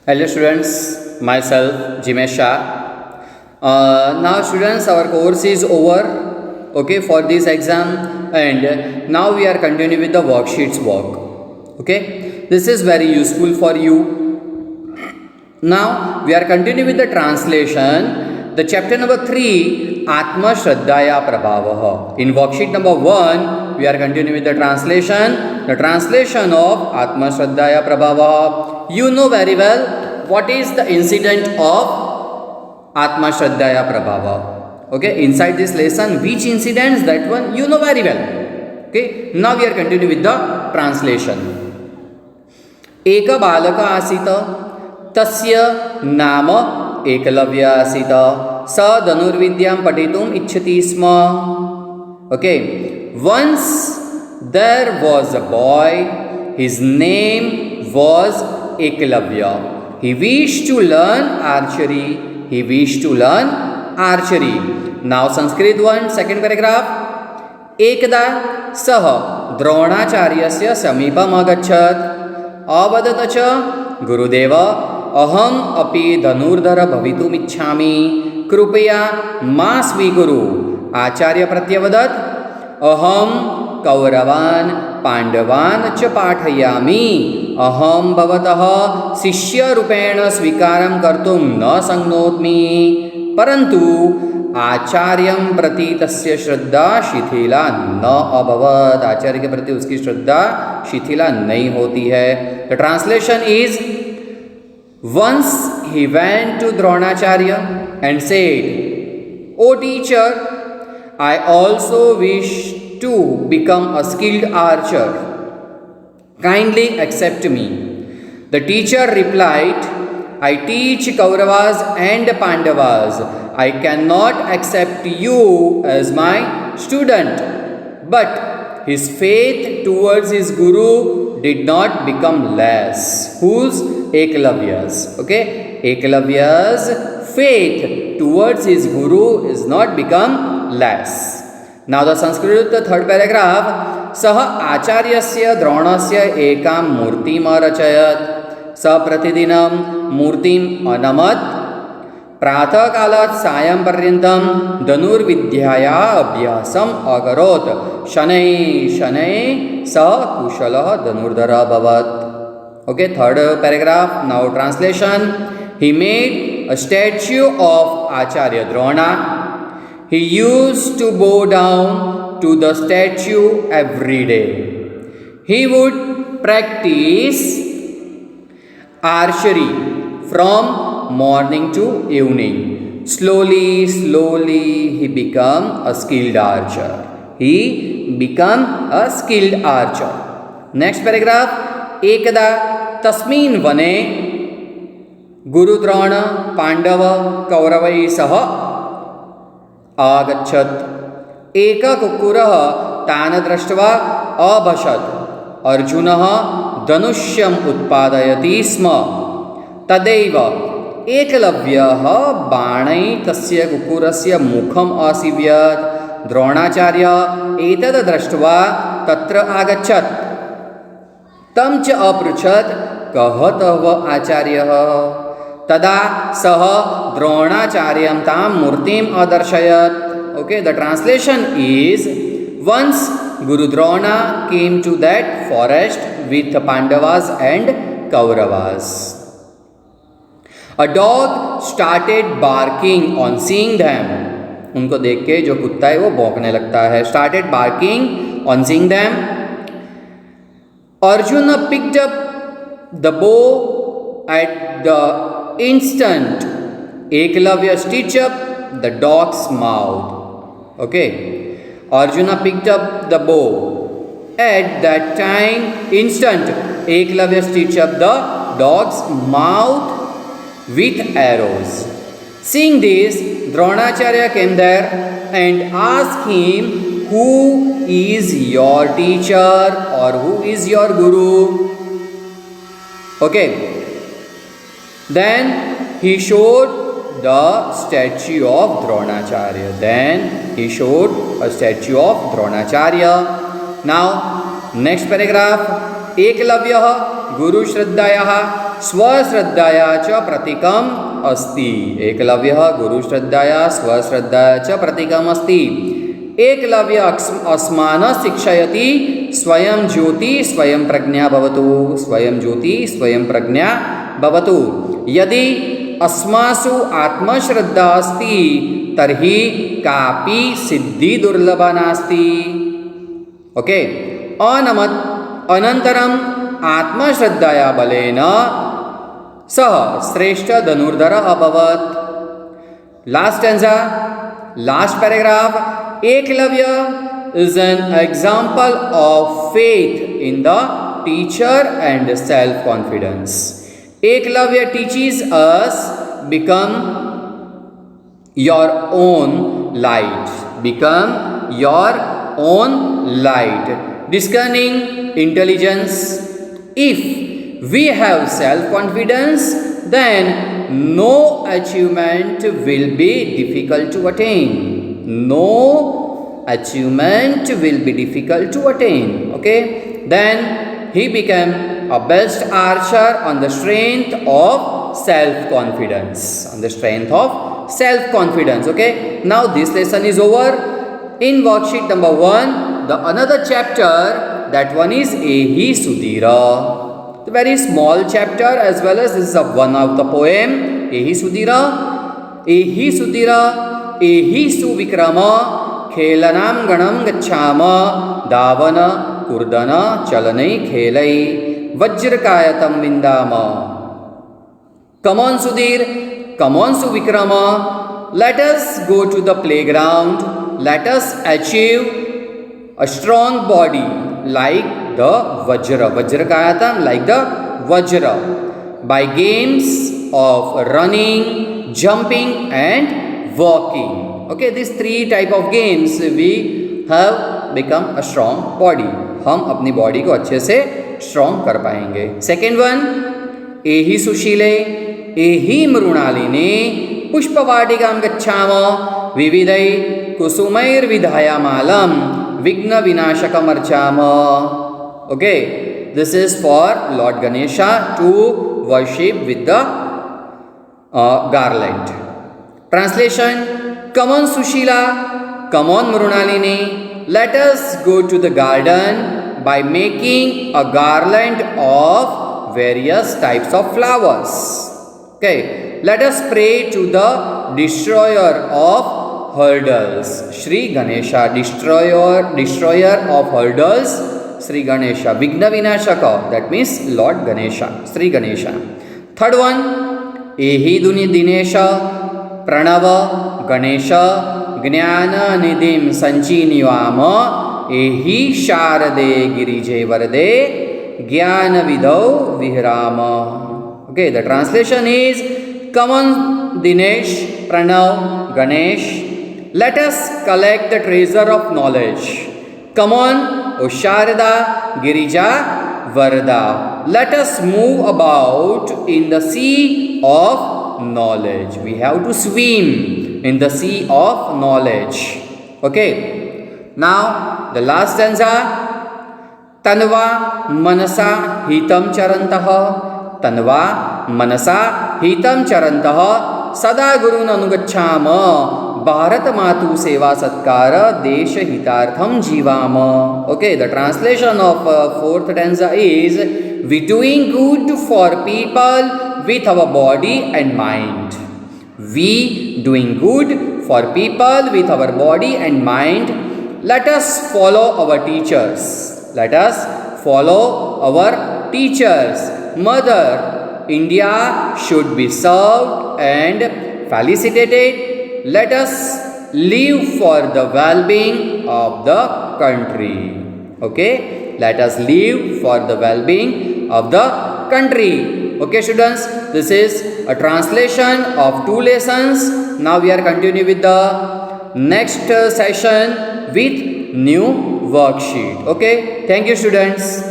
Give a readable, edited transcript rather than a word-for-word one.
Hello students, myself Jimesh Shah. Now students, our course is over, okay, for this exam, and now we are continuing with the worksheets work. Okay, this is very useful for you. Now we are continuing with the translation, the chapter number 3, Atma Shraddhaya Prabhavaha. In worksheet number 1, we are continuing with the translation of Atma Shraddhaya Prabhavaha. You know very well what is the incident of Atma Shraddhaya Prabhava. Okay, inside this lesson, which incidents, that one you know very well. Okay, now we are continuing with the translation. एक बालक आसीत तस्य नाम एकलव्य आसीत स धनुर्विद्यां पठितुम् इच्छति स्म. Okay, once there was a boy, his name was Eklavya. He wished to learn archery. Now Sanskrit one, second paragraph. Ekda सः द्रोणाचार्यस्य समीपम् अगच्छत्. अवदत् च गुरुदेव, अहम् अपि धनुर्धर भवितुम् इच्छामि, कृपया मां स्वीकुरु. आचार्य प्रत्यवदत्, अहं कौरवान् पाण्डवान् च पाठयामि. अहं भवतः शिष्यरूपेण स्वीकारं कर्तुं न शक्नोमि. परन्तु आचार्यं प्रति तस्य श्रद्धा शिथिला न अभवत्. आचार्य के प्रति उसकी श्रद्धा शिथिला नहीं होती है. The translation is, once he went to Dronacharya and said, O teacher, I also wish to become a skilled archer. Kindly accept me. The teacher replied, I teach Kauravas and Pandavas. I cannot accept you as my student. But his faith towards his guru did not become less. Whose? Eklavya's. Okay? Eklavya's faith towards his guru is not become less. Now the Sanskrit, the third paragraph. सः आचार्यस्य द्रोणस्य एकां मूर्तिम् अरचयत्. स प्रतिदिनं मूर्तिम् अनमत्. प्रातःकालात् सायं पर्यन्तं धनुर्विद्यायाः अभ्यासम् अकरोत्. शनैः शनैः सः कुशलः धनुर्धरः अभवत्. Okay, third paragraph. Now translation. He made a statue of Acharya Drona. He used to bow down to the statue every day. He would practice archery from morning to evening. Slowly he became a skilled archer. Next paragraph. एकदा तस्मिन् वने गुरुद्रोण पाण्डव कौरवैः सह आगच्छत्. एकः कुक्कुरः तान् दृष्ट्वा अभषत्. अर्जुनः धनुष्यम् उत्पादयति स्म. तदैव एकलव्यः बाणैः तस्य कुक्कुरस्य मुखम् असीव्यत्. द्रोणाचार्यः एतद् दृष्ट्वा तत्र आगच्छत्. तं च अपृच्छत्, कः तव आचार्यः? तदा सः द्रोणाचार्यं तां मूर्तिम् अदर्शयत्. Okay, the translation is, once Guru Drona came to that forest with Pandavas and Kauravas. A dog started barking on seeing them. उनको देख के जो कुत्ता है वो भौंकने लगता है. Started barking on seeing them. Arjuna picked up the bow at the instant Eklavya stitched up the dog's mouth. Okay, Arjuna picked up the bow. At that time, instant, Eklavya stitched up the dog's mouth with arrows. Seeing this, Dronacharya came there and asked him, who is your teacher or who is your guru? Okay. Then he showed the statue of Dronacharya. Now, next paragraph. Eklavya Guru Shraddhayah स्वश्रद्धाया च प्रतीकम् अस्ति। एकलव्यः गुरुश्रद्धाया स्वश्रद्धाया च प्रतीकम् अस्ति। एकलव्य अस्मान् शिक्षयति स्वयं ज्योति स्वयं प्रज्ञा भवतु। स्वयं ज्योति स्वयं प्रज्ञा भवतु। यदि अस्मासु आत्मश्रद्धा अस्ति तर्हि कापि सिद्धि दुर्लभा नास्ति। ओके, अनन्तरम् आत्मश्रद्धया बलेन सः श्रेष्ठ धनुर्धरः अभवत्। Last stanza, last paragraph. Eklavya is an example of faith in the teacher and self-confidence. Eklavya teaches us become your own light. Become your own light. Discerning intelligence. If we have self-confidence, then no achievement will be difficult to attain. No achievement will be difficult to attain. Okay, then he became a best archer on the strength of self-confidence. On the strength of self-confidence. Okay, now this lesson is over. In worksheet number 1, the another chapter, that one is Ehi Sudhira. The very small chapter, as well as this is a one of the poem Ehi Sudhira. Ehi Sudhira, Ehi Suvikrama, खेलनाम गणम गच्छाम, दावन कुर्दन चलनै खेलै, वज्रकायतम विंदाम। Come on Sudhir, come on Suvikrama, let us go to the playground. Let us achieve a strong body like the Vajra. Vajrakayatam, like the Vajra, by games of running, jumping and walking. Okay, these three type of games we have become a strong body. हम अपनी body को अच्छे से strong कर पाएंगे. Second one, एहि सुशीले एहि मृणालिने पुष्पवाटिकां गच्छाम, विविधै कुसुमैर्विधायमालं विघ्न विनाशकमर्चाम. Okay, this is for Lord Ganesha to worship with the garland. Translation: Come on Sushila, come on Mrunaline, let us go to the garden by making a garland of various types of flowers. Okay, let us pray to the destroyer of hurdles, Sri Ganesha. Destroyer of hurdles, Sri Ganesha. Vigna Vinashaka, that means Lord Ganesha, Sri Ganesha. Third one, Ehi Dinesha Pranav Ganesh ज्ञान निधिं संचीनिवाम, एहि शारदे गिरिजे वरदे ज्ञान विधौ विहराम. Okay, the translation is, come on Dinesh, Pranav, Ganesh, let us collect the treasure of knowledge. Come on, O Sharada, Girija, Varda, let us move about in the sea of knowledge. We have to swim in the sea of knowledge. Okay, now the last stanza. Tanva manasa hitam charantah, tanva manasa hitam charantah, sada gurun anugacchama, bharat matu seva satkara desh hitartham jivama. Okay, the translation of fourth stanza is, we doing good for people with our body and mind. We doing good for people with our body and mind. Let us follow our teachers. Let us follow our teachers. Mother India should be served and felicitated. Let us live for the well-being of the country. Okay, let us live for the well-being of the country. Okay students, this is a translation of 2 lessons. Now we are continuing with the next session with new worksheet. Okay, thank you students.